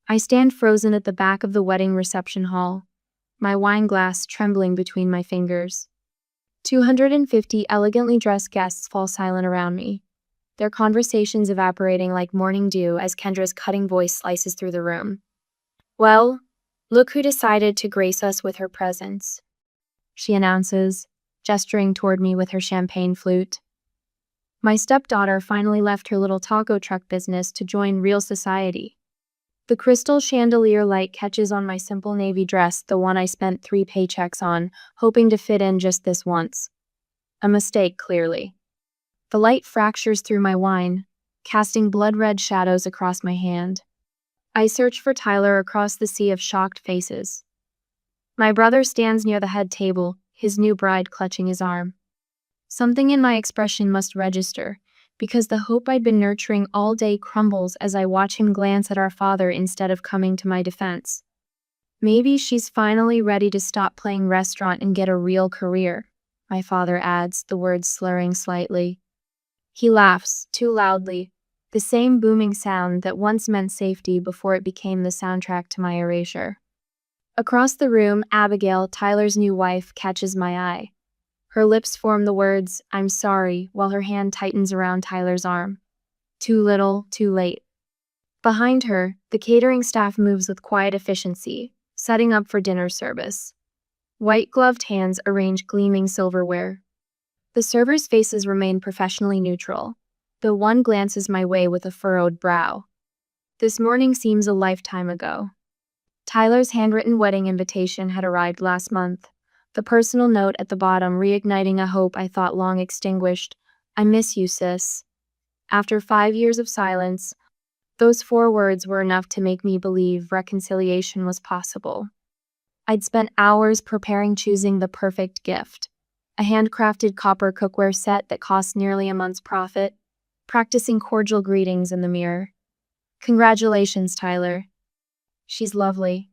I stand frozen at the back of the wedding reception hall, my wine glass trembling between my fingers. 250 elegantly dressed guests fall silent around me, their conversations evaporating like morning dew as Kendra's cutting voice slices through the room. "Well, look who decided to grace us with her presence," she announces, gesturing toward me with her champagne flute. My stepdaughter finally left her little taco truck business to join real society. The crystal chandelier light catches on my simple navy dress, the one I spent 3 paychecks on, hoping to fit in just this once. A mistake, clearly. The light fractures through my wine, casting blood-red shadows across my hand. I search for Tyler across the sea of shocked faces. My brother stands near the head table, his new bride clutching his arm. Something in my expression must register, because the hope I'd been nurturing all day crumbles as I watch him glance at our father instead of coming to my defense. "Maybe she's finally ready to stop playing restaurant and get a real career," my father adds, the words slurring slightly. He laughs, too loudly, the same booming sound that once meant safety before it became the soundtrack to my erasure. Across the room, Abigail, Tyler's new wife, catches my eye. Her lips form the words, "I'm sorry," while her hand tightens around Tyler's arm. Too little, too late. Behind her, the catering staff moves with quiet efficiency, setting up for dinner service. White-gloved hands arrange gleaming silverware. The servers' faces remain professionally neutral, though one glances my way with a furrowed brow. This morning seems a lifetime ago. Tyler's handwritten wedding invitation had arrived last month, the personal note at the bottom reigniting a hope I thought long extinguished. "I miss you, sis." After 5 years of silence, those 4 words were enough to make me believe reconciliation was possible. I'd spent hours preparing, choosing the perfect gift. A handcrafted copper cookware set that cost nearly a month's profit, practicing cordial greetings in the mirror. "Congratulations, Tyler." "She's lovely."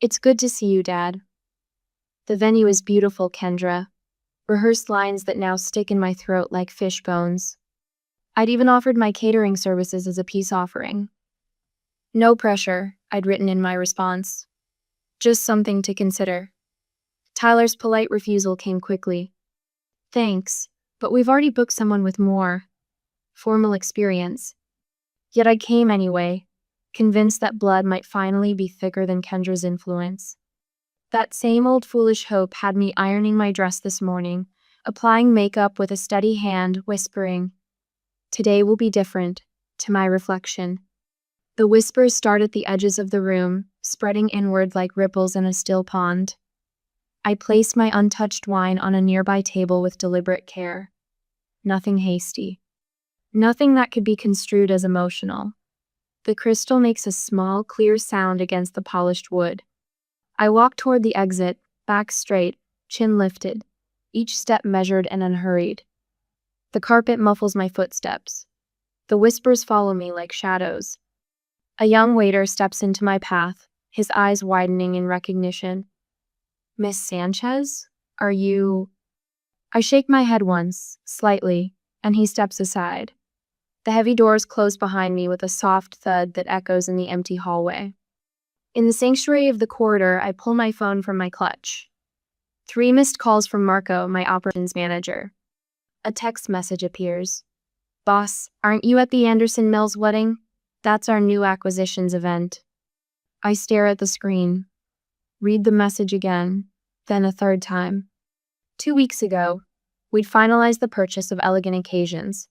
"It's good to see you, Dad." "The venue is beautiful, Kendra." Rehearsed lines that now stick in my throat like fish bones. I'd even offered my catering services as a peace offering. "No pressure," I'd written in my response. "Just something to consider." Tyler's polite refusal came quickly. "Thanks, but we've already booked someone with more formal experience." Yet I came anyway, convinced that blood might finally be thicker than Kendra's influence. That same old foolish hope had me ironing my dress this morning, applying makeup with a steady hand, whispering, "Today will be different," to my reflection. The whispers start at the edges of the room, spreading inward like ripples in a still pond. I place my untouched wine on a nearby table with deliberate care. Nothing hasty. Nothing that could be construed as emotional. The crystal makes a small, clear sound against the polished wood. I walk toward the exit, back straight, chin lifted, each step measured and unhurried. The carpet muffles my footsteps. The whispers follow me like shadows. A young waiter steps into my path, his eyes widening in recognition. "Miss Sanchez? Are you—" I shake my head once, slightly, and he steps aside. The heavy doors close behind me with a soft thud that echoes in the empty hallway. In the sanctuary of the corridor, I pull my phone from my clutch. 3 missed calls from Marco, my operations manager. A text message appears. "Boss, aren't you at the Anderson Mills wedding? That's our new acquisitions event." I stare at the screen. Read the message again, then a third time. 2 weeks ago, we'd finalized the purchase of Elegant Occasions,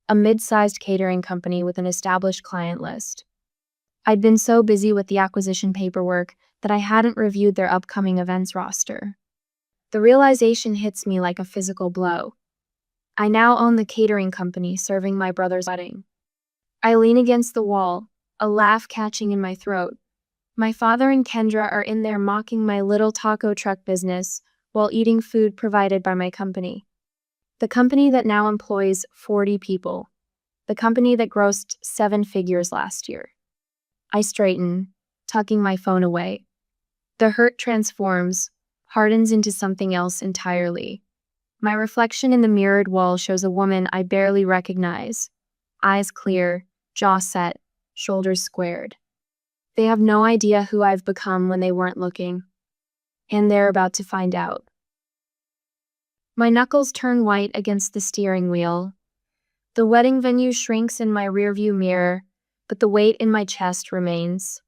a mid-sized catering company with an established client list. I'd been so busy with the acquisition paperwork that I hadn't reviewed their upcoming events roster. The realization hits me like a physical blow. I now own the catering company serving my brother's wedding. I lean against the wall, a laugh catching in my throat. My father and Kendra are in there mocking my little taco truck business while eating food provided by my company. The company that now employs 40 people. The company that grossed 7 figures last year. I straighten, tucking my phone away. The hurt transforms, hardens into something else entirely. My reflection in the mirrored wall shows a woman I barely recognize. Eyes clear, jaw set, shoulders squared. They have no idea who I've become when they weren't looking. And they're about to find out. My knuckles turn white against the steering wheel. The wedding venue shrinks in my rearview mirror, but the weight in my chest remains.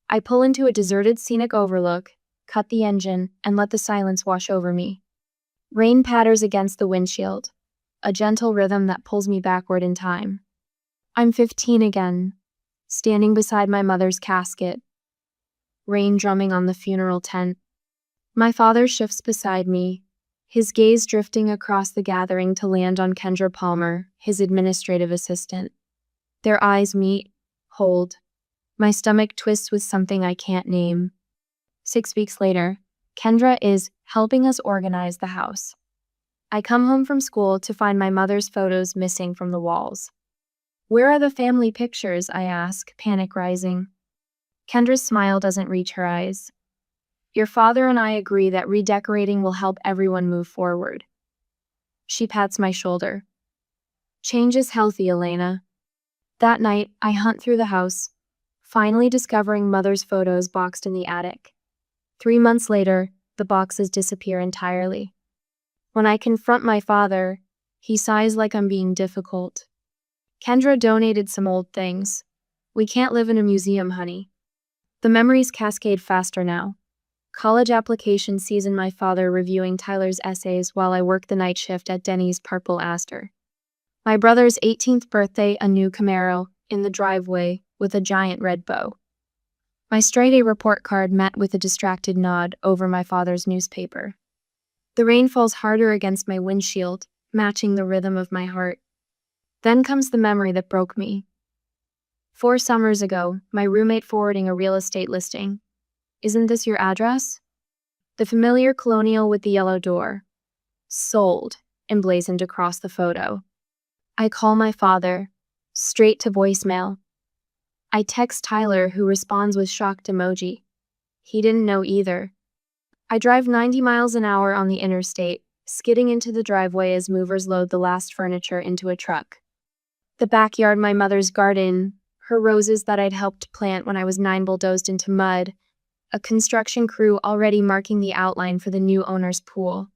I pull into a deserted scenic overlook, cut the engine, and let the silence wash over me. Rain patters against the windshield, a gentle rhythm that pulls me backward in time. I'm 15 again, standing beside my mother's casket, rain drumming on the funeral tent. My father shifts beside me, his gaze drifting across the gathering to land on Kendra Palmer, his administrative assistant. Their eyes meet, hold. My stomach twists with something I can't name. 6 weeks later, Kendra is helping us organize the house. I come home from school to find my mother's photos missing from the walls. Where are the family pictures? I ask, panic rising. Kendra's smile doesn't reach her eyes. Your father and I agree that redecorating will help everyone move forward. She pats my shoulder. Change is healthy, Elena. That night, I hunt through the house, finally discovering Mother's photos boxed in the attic. 3 months later, the boxes disappear entirely. When I confront my father, he sighs like I'm being difficult. Kendra donated some old things. We can't live in a museum, honey. The memories cascade faster now. College application season, my father reviewing Tyler's essays while I work the night shift at Denny's Purple Aster. My brother's 18th birthday, a new Camaro, in the driveway with a giant red bow. My straight-A report card met with a distracted nod over my father's newspaper. The rain falls harder against my windshield, matching the rhythm of my heart. Then comes the memory that broke me. 4 summers ago, my roommate forwarding a real estate listing. Isn't this your address? The familiar colonial with the yellow door. Sold, emblazoned across the photo. I call my father, straight to voicemail. I text Tyler, who responds with shocked emoji. He didn't know either. I drive 90 miles an hour on the interstate, skidding into the driveway as movers load the last furniture into a truck. The backyard, my mother's garden, her roses that I'd helped plant when I was 9 bulldozed into mud, a construction crew already marking the outline for the new owner's pool.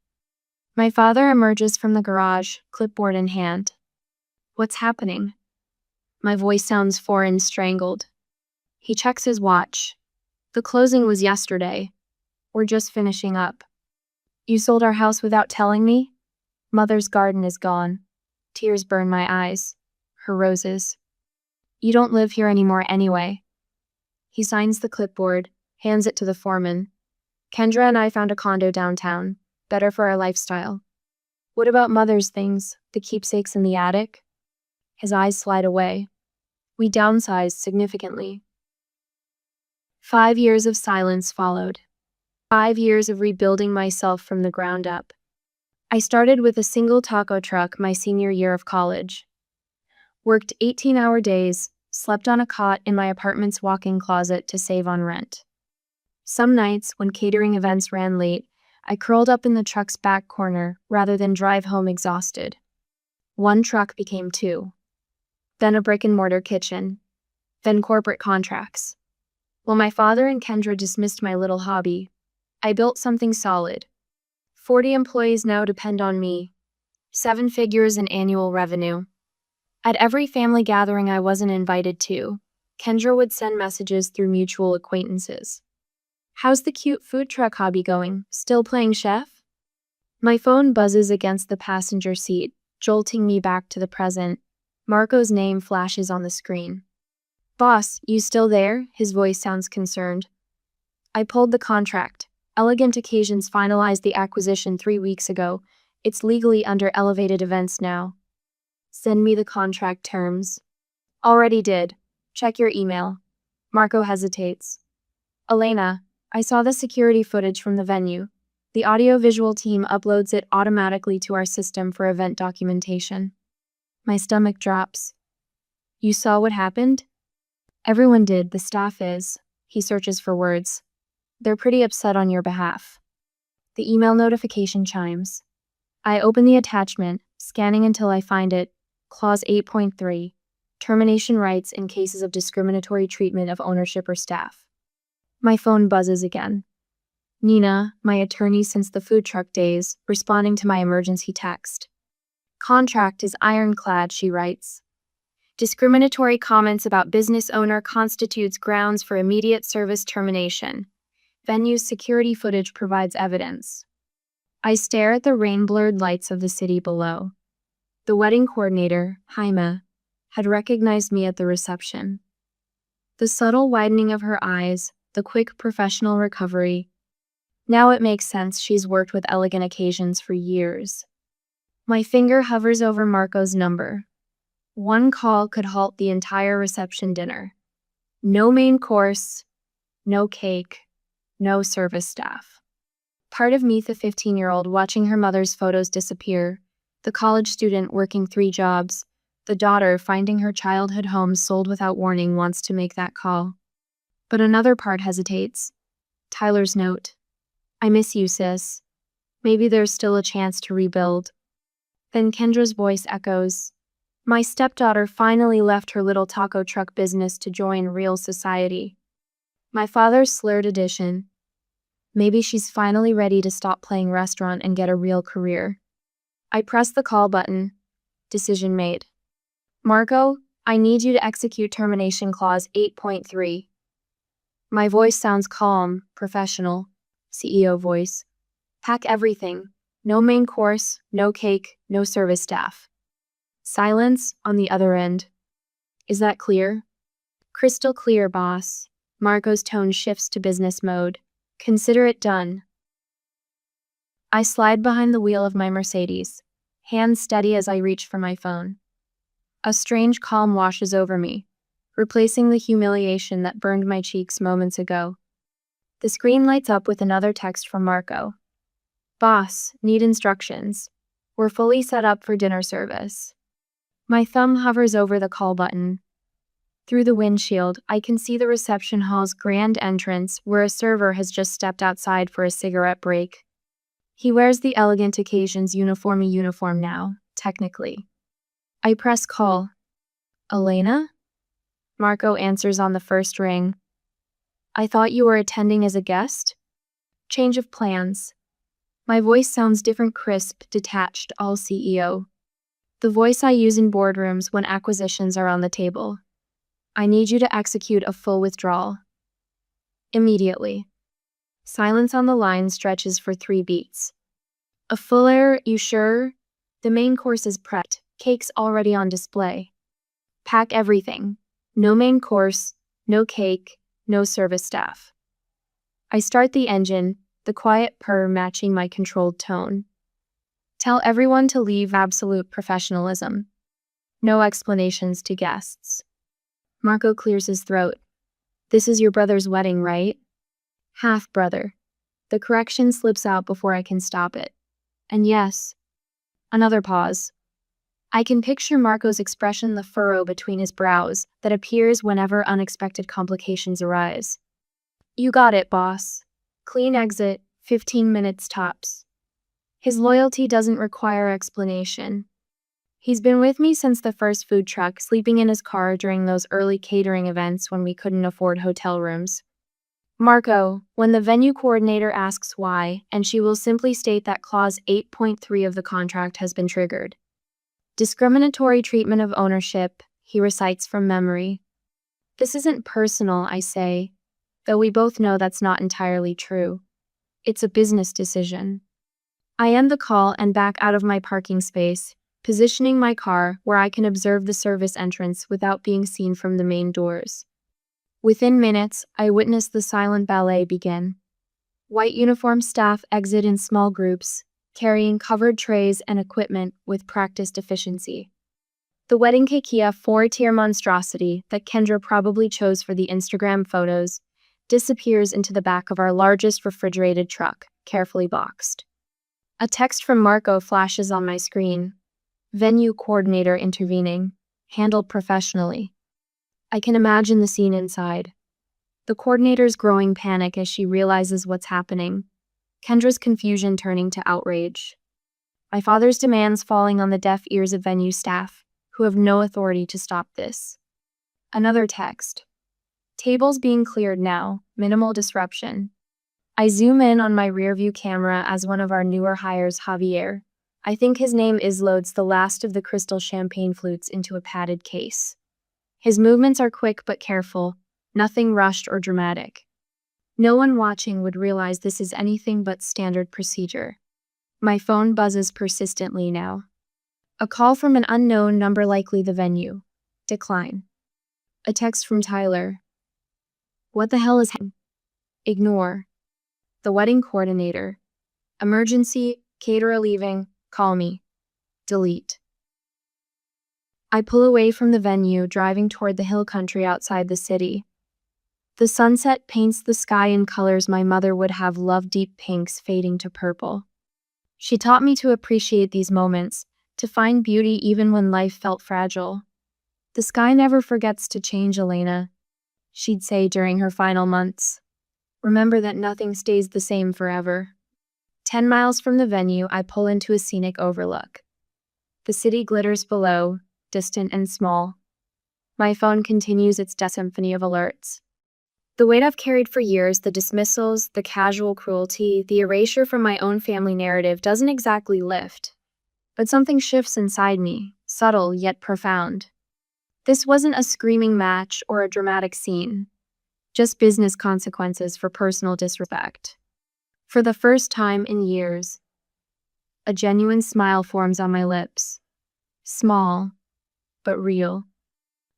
My father emerges from the garage, clipboard in hand. What's happening? My voice sounds foreign, strangled. He checks his watch. The closing was yesterday. We're just finishing up. You sold our house without telling me? Mother's garden is gone. Tears burn my eyes. Her roses. You don't live here anymore anyway. He signs the clipboard, hands it to the foreman. Kendra and I found a condo downtown, better for our lifestyle. What about Mother's things, the keepsakes in the attic? His eyes slide away. We downsized significantly. 5 years of silence followed. 5 years of rebuilding myself from the ground up. I started with a single taco truck my senior year of college. Worked 18-hour days, slept on a cot in my apartment's walk-in closet to save on rent. Some nights, when catering events ran late, I curled up in the truck's back corner rather than drive home exhausted. 1 truck became 2. Then a brick-and-mortar kitchen. Then corporate contracts. While my father and Kendra dismissed my little hobby, I built something solid. 40 employees now depend on me. 7 figures in annual revenue. At every family gathering I wasn't invited to, Kendra would send messages through mutual acquaintances. How's the cute food truck hobby going? Still playing chef? My phone buzzes against the passenger seat, jolting me back to the present. Marco's name flashes on the screen. Boss, you still there? His voice sounds concerned. I pulled the contract. Elegant Occasions finalized the acquisition 3 weeks ago. It's legally under Elevated Events now. Send me the contract terms. Already did. Check your email. Marco hesitates. Elena, I saw the security footage from the venue. The audio-visual team uploads it automatically to our system for event documentation. My stomach drops. You saw what happened? Everyone did, the staff is. He searches for words. They're pretty upset on your behalf. The email notification chimes. I open the attachment, scanning until I find it. Clause 8.3. Termination rights in cases of discriminatory treatment of ownership or staff. My phone buzzes again. Nina, my attorney since the food truck days, responding to my emergency text. Contract is ironclad, she writes. Discriminatory comments about business owner constitutes grounds for immediate service termination. Venue's security footage provides evidence. I stare at the rain-blurred lights of the city below. The wedding coordinator, Jaime, had recognized me at the reception. The subtle widening of her eyes, the quick professional recovery. Now it makes sense she's worked with elegant occasions for years. My finger hovers over Marco's number. One call could halt the entire reception dinner. No main course, no cake, no service staff. Part of me, the 15-year-old watching her mother's photos disappear, the college student working 3 jobs, the daughter finding her childhood home sold without warning, wants to make that call. But another part hesitates. Tyler's note. I miss you, sis. Maybe there's still a chance to rebuild. Then Kendra's voice echoes. My stepdaughter finally left her little taco truck business to join real society. My father's slurred addition. Maybe she's finally ready to stop playing restaurant and get a real career. I press the call button. Decision made. Marco, I need you to execute termination clause 8.3. My voice sounds calm, professional. CEO voice. Pack everything. No main course, no cake, no service staff. Silence on the other end. Is that clear? Crystal clear, boss. Marco's tone shifts to business mode. Consider it done. I slide behind the wheel of my Mercedes, hands steady as I reach for my phone. A strange calm washes over me, replacing the humiliation that burned my cheeks moments ago. The screen lights up with another text from Marco. Boss, need instructions. We're fully set up for dinner service. My thumb hovers over the call button. Through the windshield, I can see the reception hall's grand entrance where a server has just stepped outside for a cigarette break. He wears the elegant occasions uniform now, technically. I press call. Elena? Marco answers on the first ring. I thought you were attending as a guest? Change of plans. My voice sounds different, crisp, detached, all CEO. The voice I use in boardrooms when acquisitions are on the table. I need you to execute a full withdrawal. Immediately. Silence on the line stretches for 3 beats. A fuller, you sure? The main course is prepped, cake's already on display. Pack everything. No main course, no cake, no service staff. I start the engine, the quiet purr matching my controlled tone. Tell everyone to leave, absolute professionalism. No explanations to guests. Marco clears his throat. This is your brother's wedding, right? Half-brother. The correction slips out before I can stop it. And yes. Another pause. I can picture Marco's expression, the furrow between his brows that appears whenever unexpected complications arise. You got it, boss. Clean exit, 15 minutes tops. His loyalty doesn't require explanation. He's been with me since the first food truck, sleeping in his car during those early catering events when we couldn't afford hotel rooms. Marco, when the venue coordinator asks why, and she will simply state that clause 8.3 of the contract has been triggered. Discriminatory treatment of ownership, he recites from memory. This isn't personal, I say, though we both know that's not entirely true. It's a business decision. I end the call and back out of my parking space, positioning my car where I can observe the service entrance without being seen from the main doors. Within minutes, I witness the silent ballet begin. White uniformed staff exit in small groups, carrying covered trays and equipment with practiced efficiency. The wedding kekia 4-tier monstrosity that Kendra probably chose for the Instagram photos disappears into the back of our largest refrigerated truck, carefully boxed. A text from Marco flashes on my screen. Venue coordinator intervening. Handled professionally. I can imagine the scene inside. The coordinator's growing panic as she realizes what's happening. Kendra's confusion turning to outrage. My father's demands falling on the deaf ears of venue staff, who have no authority to stop this. Another text. Tables being cleared now, minimal disruption. I zoom in on my rearview camera as one of our newer hires, Javier. I think his name is, loads the last of the crystal champagne flutes into a padded case. His movements are quick but careful, nothing rushed or dramatic. No one watching would realize this is anything but standard procedure. My phone buzzes persistently now. A call from an unknown number, likely the venue. Decline. A text from Tyler. What the hell is happening? Ignore. The wedding coordinator. Emergency, caterer leaving, call me. Delete. I pull away from the venue, driving toward the hill country outside the city. The sunset paints the sky in colors my mother would have loved, deep pinks fading to purple. She taught me to appreciate these moments, to find beauty even when life felt fragile. The sky never forgets to change, Elena, she'd say during her final months. Remember that nothing stays the same forever. 10 miles from the venue, I pull into a scenic overlook. The city glitters below, distant and small. My phone continues its symphony of alerts. The weight I've carried for years, the dismissals, the casual cruelty, the erasure from my own family narrative, doesn't exactly lift. But something shifts inside me, subtle yet profound. This wasn't a screaming match or a dramatic scene, just business consequences for personal disrespect. For the first time in years, a genuine smile forms on my lips. Small, but real.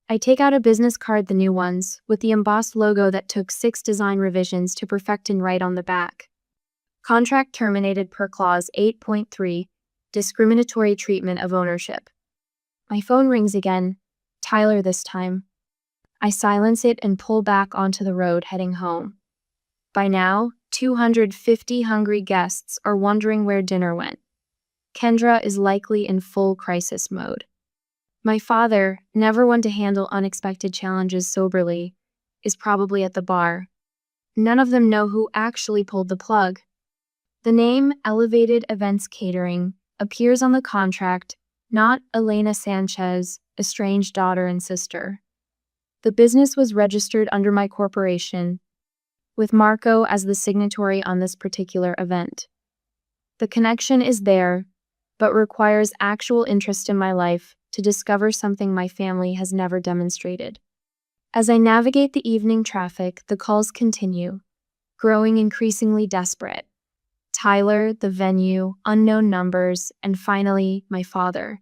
I take out a business card, the new ones, with the embossed logo that took 6 design revisions to perfect, and write on the back. Contract terminated per clause 8.3, discriminatory treatment of ownership. My phone rings again, Tyler this time. I silence it and pull back onto the road, heading home. By now, 250 hungry guests are wondering where dinner went. Kendra is likely in full crisis mode. My father, never one to handle unexpected challenges soberly, is probably at the bar. None of them know who actually pulled the plug. The name Elevated Events Catering appears on the contract, not Elena Sanchez, estranged daughter and sister. The business was registered under my corporation, with Marco as the signatory on this particular event. The connection is there, but requires actual interest in my life to discover something my family has never demonstrated. As I navigate the evening traffic, the calls continue, growing increasingly desperate. Tyler, the venue, unknown numbers, and finally, my father.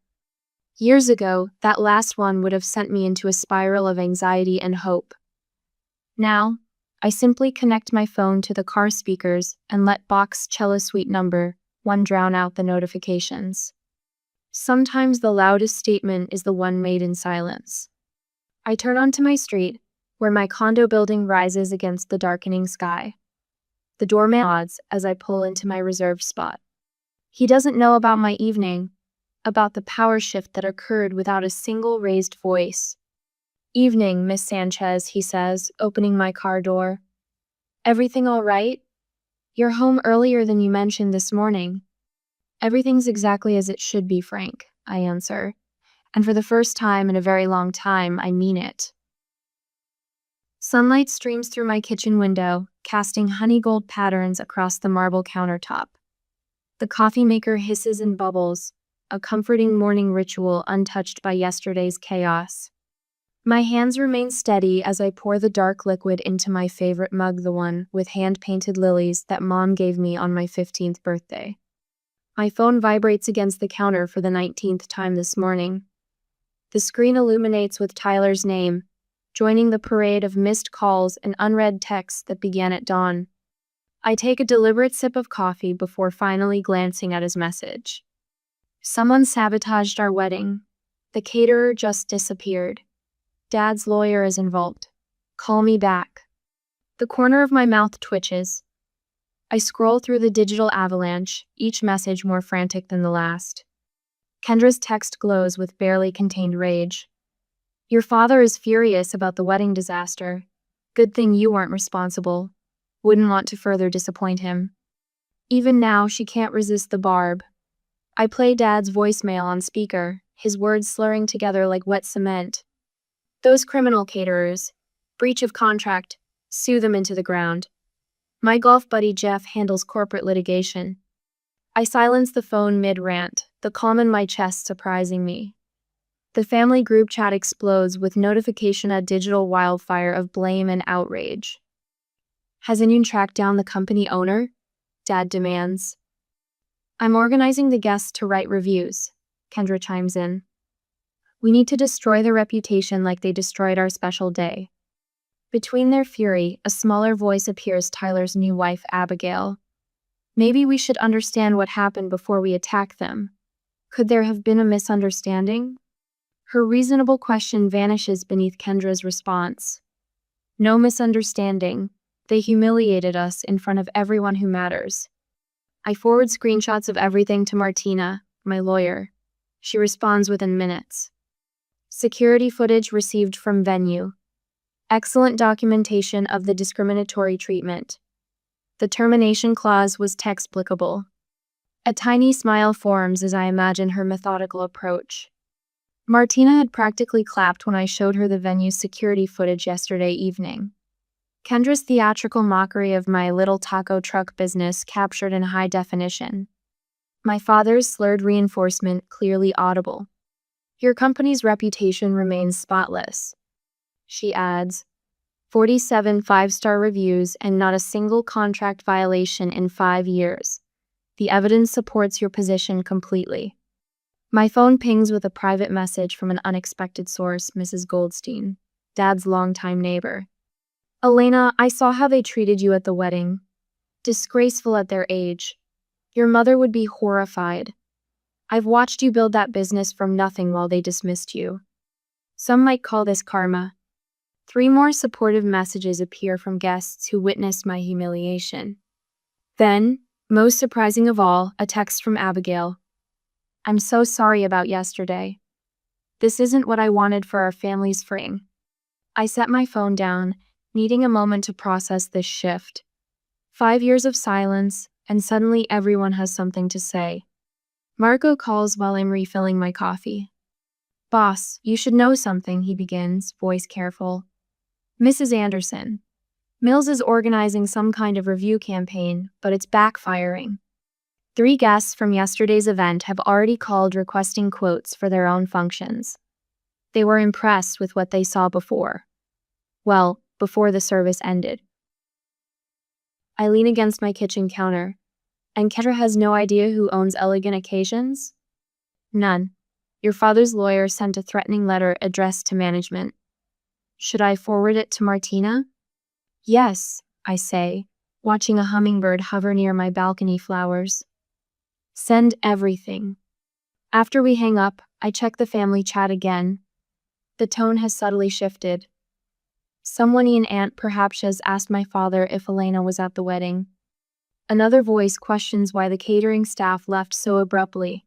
Years ago, that last one would have sent me into a spiral of anxiety and hope. Now, I simply connect my phone to the car speakers and let box cello suite number 1 drown out the notifications. Sometimes the loudest statement is the one made in silence. I turn onto my street, where my condo building rises against the darkening sky. The doorman nods as I pull into my reserved spot. He doesn't know about my evening, about the power shift that occurred without a single raised voice. "Evening, Miss Sanchez," he says, opening my car door. "Everything all right? You're home earlier than you mentioned this morning." "Everything's exactly as it should be, Frank," I answer. And for the first time in a very long time, I mean it. Sunlight streams through my kitchen window, casting honey gold patterns across the marble countertop. The coffee maker hisses and bubbles, a comforting morning ritual untouched by yesterday's chaos. My hands remain steady as I pour the dark liquid into my favorite mug, the one with hand-painted lilies that Mom gave me on my 15th birthday. My phone vibrates against the counter for the 19th time this morning. The screen illuminates with Tyler's name, joining the parade of missed calls and unread texts that began at dawn. I take a deliberate sip of coffee before finally glancing at his message. "Someone sabotaged our wedding. The caterer just disappeared. Dad's lawyer is involved. Call me back." The corner of my mouth twitches. I scroll through the digital avalanche, each message more frantic than the last. Kendra's text glows with barely contained rage. "Your father is furious about the wedding disaster. Good thing you weren't responsible. Wouldn't want to further disappoint him." Even now, she can't resist the barb. I play Dad's voicemail on speaker, his words slurring together like wet cement. Those criminal caterers. Breach of contract. Sue them into the ground. My golf buddy Jeff handles corporate litigation. I silence the phone mid-rant, the calm in my chest surprising me. The family group chat explodes with notification a digital wildfire of blame and outrage. Has anyone tracked down the company owner? Dad demands. I'm organizing the guests to write reviews, Kendra chimes in. We need to destroy their reputation like they destroyed our special day. Between their fury, a smaller voice appears, Tyler's new wife, Abigail. Maybe we should understand what happened before we attack them. Could there have been a misunderstanding? Her reasonable question vanishes beneath Kendra's response. No misunderstanding. They humiliated us in front of everyone who matters. I forward screenshots of everything to Martina, my lawyer. She responds within minutes. Security footage received from venue. Excellent documentation of the discriminatory treatment. The termination clause was textbookable. A tiny smile forms as I imagine her methodical approach. Martina had practically clapped when I showed her the venue's security footage yesterday evening. Kendra's theatrical mockery of my little taco truck business captured in high definition. My father's slurred reinforcement clearly audible. Your company's reputation remains spotless. She adds, 47 5-star reviews and not a single contract violation in 5 years. The evidence supports your position completely. My phone pings with a private message from an unexpected source, Mrs. Goldstein, Dad's longtime neighbor. Elena, I saw how they treated you at the wedding. Disgraceful at their age. Your mother would be horrified. I've watched you build that business from nothing while they dismissed you. Some might call this karma. 3 more supportive messages appear from guests who witnessed my humiliation. Then, most surprising of all, a text from Abigail. I'm so sorry about yesterday. This isn't what I wanted for our family's spring. I set my phone down, needing a moment to process this shift. 5 years of silence, and suddenly everyone has something to say. Marco calls while I'm refilling my coffee. Boss, you should know something, he begins, voice careful. Mrs. Anderson. Mills is organizing some kind of review campaign, but it's backfiring. 3 guests from yesterday's event have already called requesting quotes for their own functions. They were impressed with what they saw before. Well, before the service ended. I lean against my kitchen counter. And Kendra has no idea who owns Elegant Occasions? None. Your father's lawyer sent a threatening letter addressed to management. Should I forward it to Martina? Yes, I say, watching a hummingbird hover near my balcony flowers. Send everything. After we hang up, I check the family chat again. The tone has subtly shifted. Someone in aunt perhaps has asked my father if Elena was at the wedding. Another voice questions why the catering staff left so abruptly.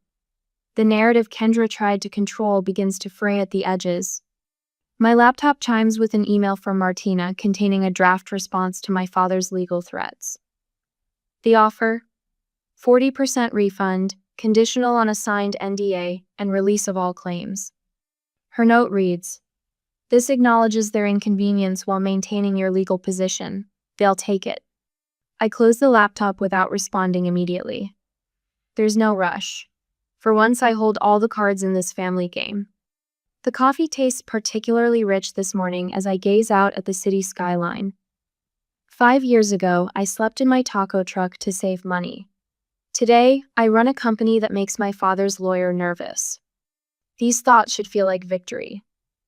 The narrative Kendra tried to control begins to fray at the edges. My laptop chimes with an email from Martina containing a draft response to my father's legal threats. The offer? 40% refund, conditional on a signed NDA, and release of all claims. Her note reads, this acknowledges their inconvenience while maintaining your legal position. They'll take it. I close the laptop without responding immediately. There's no rush. For once, I hold all the cards in this family game. The coffee tastes particularly rich this morning as I gaze out at the city skyline. 5 years ago, I slept in my taco truck to save money. Today, I run a company that makes my father's lawyer nervous. These thoughts should feel like victory.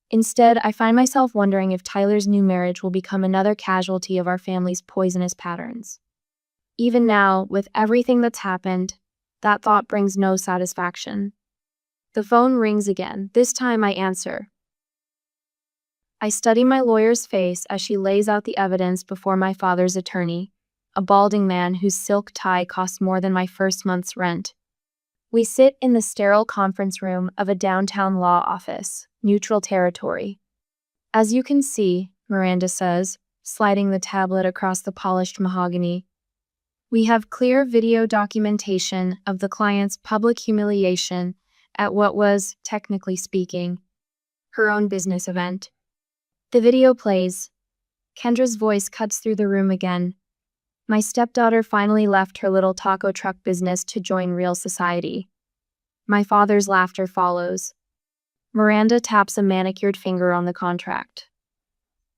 Instead, I find myself wondering if Tyler's new marriage will become another casualty of our family's poisonous patterns. Even now, with everything that's happened, that thought brings no satisfaction. The phone rings again. This time I answer. I study my lawyer's face as she lays out the evidence before my father's attorney, a balding man whose silk tie cost more than my first month's rent. We sit in the sterile conference room of a downtown law office, neutral territory. As you can see, Miranda says, sliding the tablet across the polished mahogany, we have clear video documentation of the client's public humiliation at what was, technically speaking, her own business event. The video plays. Kendra's voice cuts through the room again. My stepdaughter finally left her little taco truck business to join real society. My father's laughter follows. Miranda taps a manicured finger on the contract.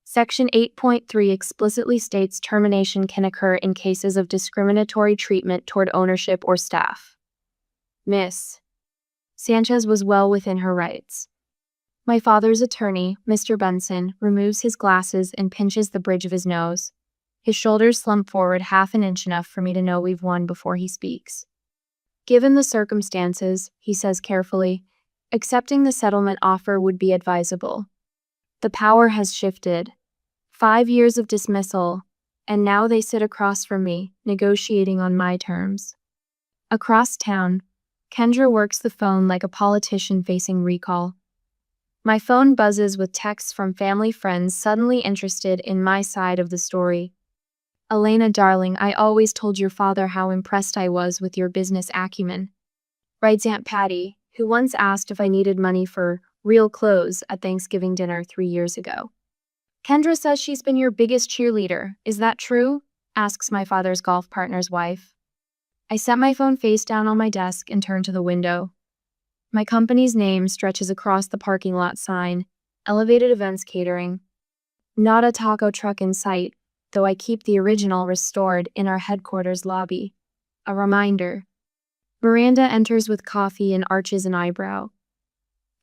Section 8.3 explicitly states termination can occur in cases of discriminatory treatment toward ownership or staff. Miss Sanchez was well within her rights. My father's attorney, Mr. Benson, removes his glasses and pinches the bridge of his nose. His shoulders slump forward half an inch, enough for me to know we've won before he speaks. Given the circumstances, he says carefully, accepting the settlement offer would be advisable. The power has shifted. 5 years of dismissal, and now they sit across from me, negotiating on my terms. Across town, Kendra works the phone like a politician facing recall. My phone buzzes with texts from family friends suddenly interested in my side of the story. Elena, darling, I always told your father how impressed I was with your business acumen, writes Aunt Patty, who once asked if I needed money for real clothes at Thanksgiving dinner 3 years ago. Kendra says she's been your biggest cheerleader. Is that true? Asks my father's golf partner's wife. I set my phone face down on my desk and turn to the window. My company's name stretches across the parking lot sign, Elevated Events Catering. Not a taco truck in sight, though I keep the original restored in our headquarters lobby. A reminder. Miranda enters with coffee and arches an eyebrow.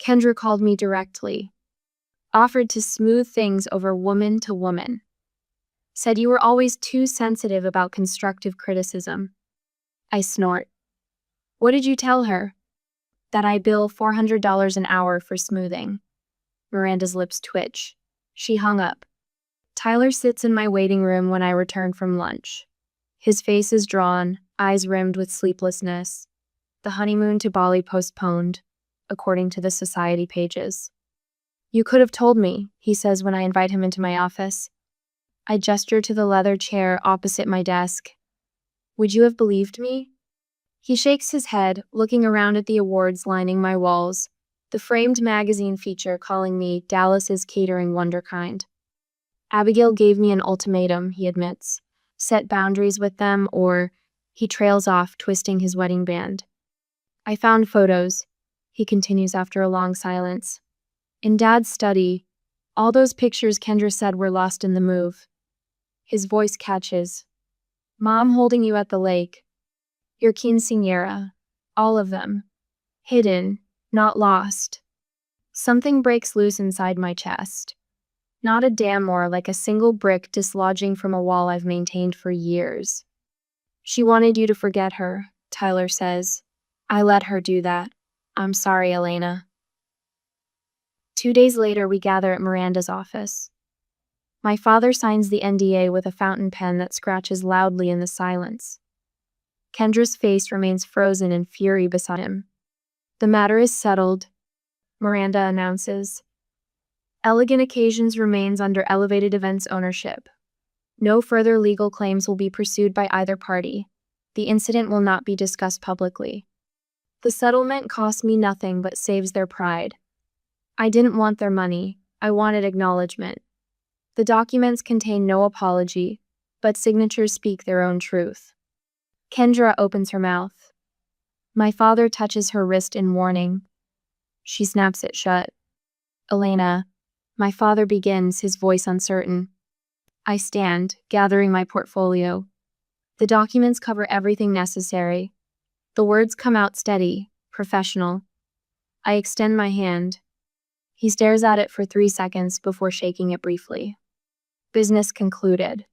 Kendra called me directly. Offered to smooth things over woman to woman. Said you were always too sensitive about constructive criticism. I snort. What did you tell her? That I bill $400 an hour for smoothing. Miranda's lips twitch. She hung up. Tyler sits in my waiting room when I return from lunch. His face is drawn, eyes rimmed with sleeplessness. The honeymoon to Bali postponed, according to the society pages. You could have told me, he says when I invite him into my office. I gesture to the leather chair opposite my desk. Would you have believed me? He shakes his head, looking around at the awards lining my walls, the framed magazine feature calling me Dallas's catering wonderkind. Abigail gave me an ultimatum, he admits. Set boundaries with them, or he trails off, twisting his wedding band. I found photos, he continues after a long silence. In Dad's study, all those pictures Kendra said were lost in the move. His voice catches. Mom holding you at the lake. Your quinceañera. All of them. Hidden, not lost. Something breaks loose inside my chest. Not a dam, more like a single brick dislodging from a wall I've maintained for years. She wanted you to forget her, Tyler says. I let her do that. I'm sorry, Elena. 2 days later, we gather at Miranda's office. My father signs the NDA with a fountain pen that scratches loudly in the silence. Kendra's face remains frozen in fury beside him. The matter is settled, Miranda announces. Elegant Occasions remains under Elevated Events ownership. No further legal claims will be pursued by either party. The incident will not be discussed publicly. The settlement costs me nothing but saves their pride. I didn't want their money. I wanted acknowledgement. The documents contain no apology, but signatures speak their own truth. Kendra opens her mouth. My father touches her wrist in warning. She snaps it shut. Elena, my father begins, his voice uncertain. I stand, gathering my portfolio. The documents cover everything necessary. The words come out steady, professional. I extend my hand. He stares at it for 3 seconds before shaking it briefly. Business concluded.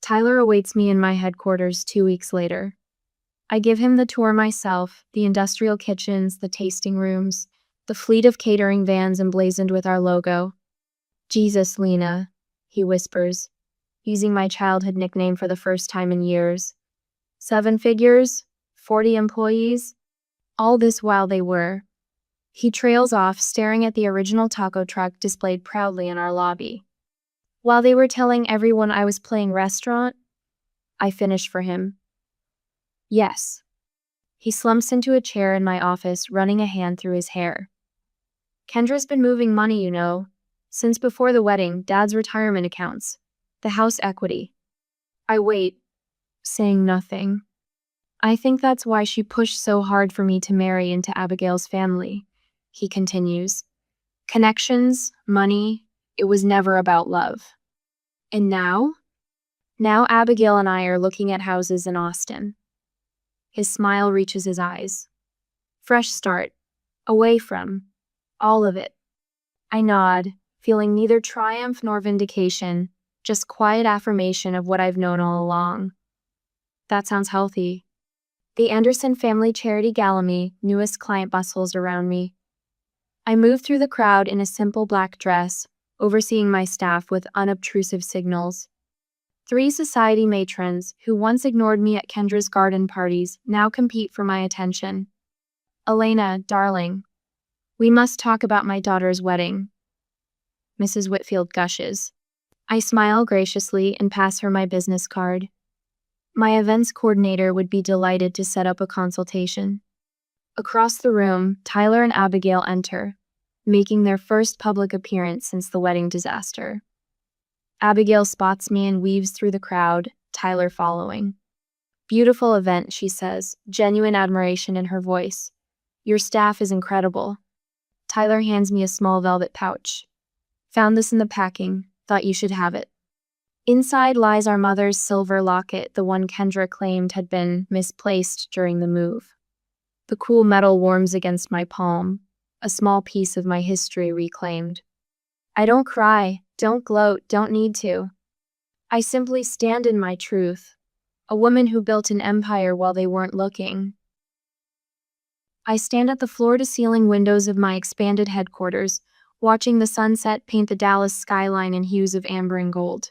Tyler awaits me in my headquarters 2 weeks later. I give him the tour myself, the industrial kitchens, the tasting rooms, the fleet of catering vans emblazoned with our logo. Jesus, Lena, he whispers, using my childhood nickname for the first time in years. 7 figures, 40 employees, all this while they were. He trails off, staring at the original taco truck displayed proudly in our lobby. While they were telling everyone I was playing restaurant, I finished for him. Yes. He slumps into a chair in my office, running a hand through his hair. Kendra's been moving money, since before the wedding, Dad's retirement accounts, the house equity. I wait, saying nothing. I think that's why she pushed so hard for me to marry into Abigail's family, he continues. Connections, money, it was never about love. And now? Now Abigail and I are looking at houses in Austin. His smile reaches his eyes. Fresh start. Away from all of it. I nod, feeling neither triumph nor vindication, just quiet affirmation of what I've known all along. That sounds healthy. The Anderson Family Charity Gallamy, newest client, bustles around me. I move through the crowd in a simple black dress, overseeing my staff with unobtrusive signals. 3 society matrons, who once ignored me at Kendra's garden parties, now compete for my attention. Elena, darling, we must talk about my daughter's wedding. Mrs. Whitfield gushes. I smile graciously and pass her my business card. My events coordinator would be delighted to set up a consultation. Across the room, Tyler and Abigail enter, making their first public appearance since the wedding disaster. Abigail spots me and weaves through the crowd, Tyler following. Beautiful event, she says, genuine admiration in her voice. Your staff is incredible. Tyler hands me a small velvet pouch. Found this in the packing, thought you should have it. Inside lies our mother's silver locket, the one Kendra claimed had been misplaced during the move. The cool metal warms against my palm, a small piece of my history reclaimed. I don't cry, don't gloat, don't need to. I simply stand in my truth, a woman who built an empire while they weren't looking. I stand at the floor-to-ceiling windows of my expanded headquarters, watching the sunset paint the Dallas skyline in hues of amber and gold.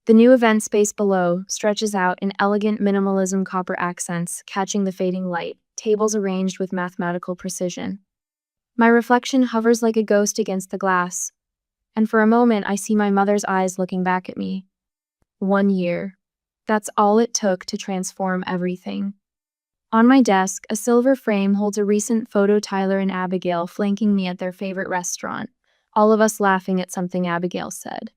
The new event space below stretches out in elegant minimalism copper accents, catching the fading light, tables arranged with mathematical precision. My reflection hovers like a ghost against the glass, and for a moment I see my mother's eyes looking back at me. 1 year. That's all it took to transform everything. On my desk, a silver frame holds a recent photo, Tyler and Abigail flanking me at their favorite restaurant, all of us laughing at something Abigail said.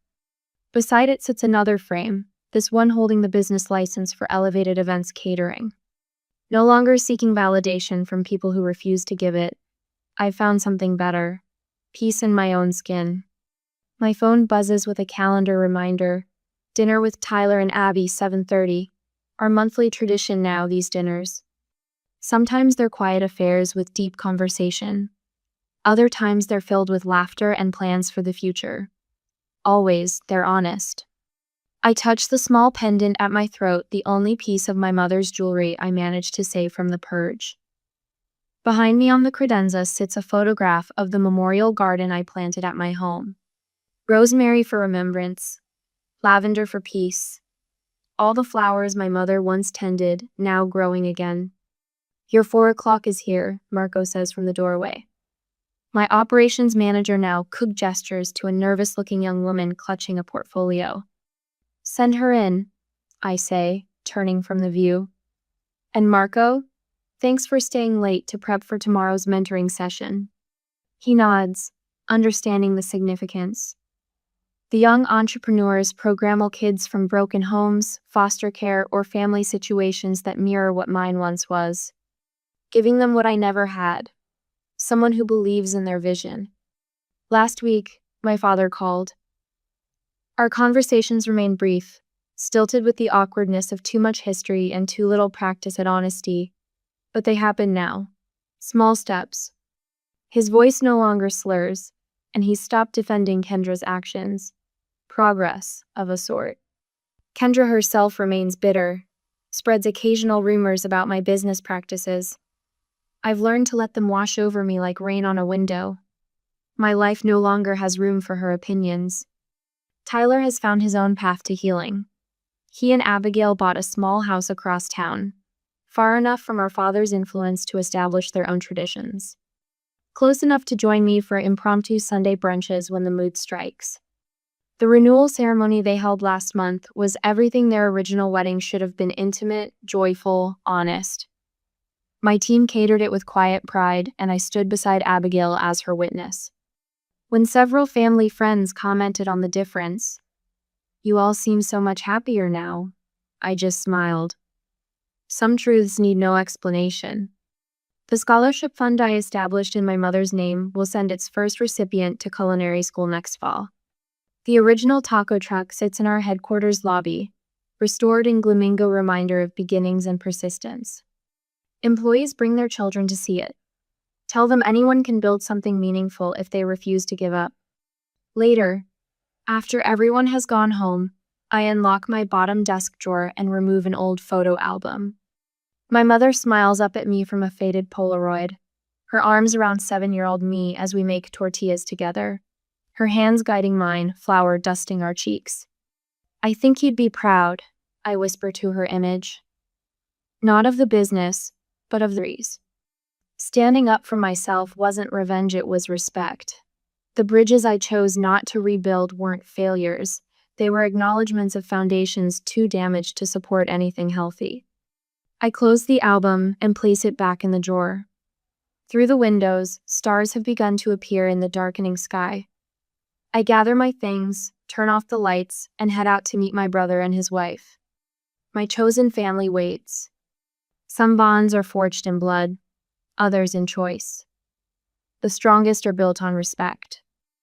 Beside it sits another frame, this one holding the business license for Elevated Events Catering. No longer seeking validation from people who refuse to give it, I've found something better. Peace in my own skin. My phone buzzes with a calendar reminder. Dinner with Tyler and Abby, 7:30. Our monthly tradition now, these dinners. Sometimes they're quiet affairs with deep conversation. Other times they're filled with laughter and plans for the future. Always, they're honest. I touch the small pendant at my throat, the only piece of my mother's jewelry I managed to save from the purge. Behind me on the credenza sits a photograph of the memorial garden I planted at my home. Rosemary for remembrance, lavender for peace. All the flowers my mother once tended, now growing again. Your 4 o'clock is here, Marco says from the doorway. My operations manager now gestures to a nervous-looking young woman clutching a portfolio. Send her in, I say, turning from the view. And Marco? Thanks for staying late to prep for tomorrow's mentoring session. He nods, understanding the significance. The young entrepreneurs program all kids from broken homes, foster care, or family situations that mirror what mine once was. Giving them what I never had. Someone who believes in their vision. Last week, my father called. Our conversations remained brief, stilted with the awkwardness of too much history and too little practice at honesty. But they happen now. Small steps. His voice no longer slurs, and he's stopped defending Kendra's actions. Progress, of a sort. Kendra herself remains bitter, spreads occasional rumors about my business practices. I've learned to let them wash over me like rain on a window. My life no longer has room for her opinions. Tyler has found his own path to healing. He and Abigail bought a small house across town, far enough from our father's influence to establish their own traditions. Close enough to join me for impromptu Sunday brunches when the mood strikes. The renewal ceremony they held last month was everything their original wedding should have been: intimate, joyful, honest. My team catered it with quiet pride, and I stood beside Abigail as her witness. When several family friends commented on the difference, "You all seem so much happier now," I just smiled. Some truths need no explanation. The scholarship fund I established in my mother's name will send its first recipient to culinary school next fall. The original taco truck sits in our headquarters lobby, restored in Glamingo, reminder of beginnings and persistence. Employees bring their children to see it. Tell them anyone can build something meaningful if they refuse to give up. Later, after everyone has gone home, I unlock my bottom desk drawer and remove an old photo album. My mother smiles up at me from a faded Polaroid, her arms around 7-year-old me as we make tortillas together, her hands guiding mine, flour dusting our cheeks. "I think you'd be proud," I whisper to her image. Not of the business, but of the trees. Standing up for myself wasn't revenge, it was respect. The bridges I chose not to rebuild weren't failures. They were acknowledgments of foundations too damaged to support anything healthy. I close the album and place it back in the drawer. Through the windows, stars have begun to appear in the darkening sky. I gather my things, turn off the lights, and head out to meet my brother and his wife. My chosen family waits. Some bonds are forged in blood, others in choice. The strongest are built on respect.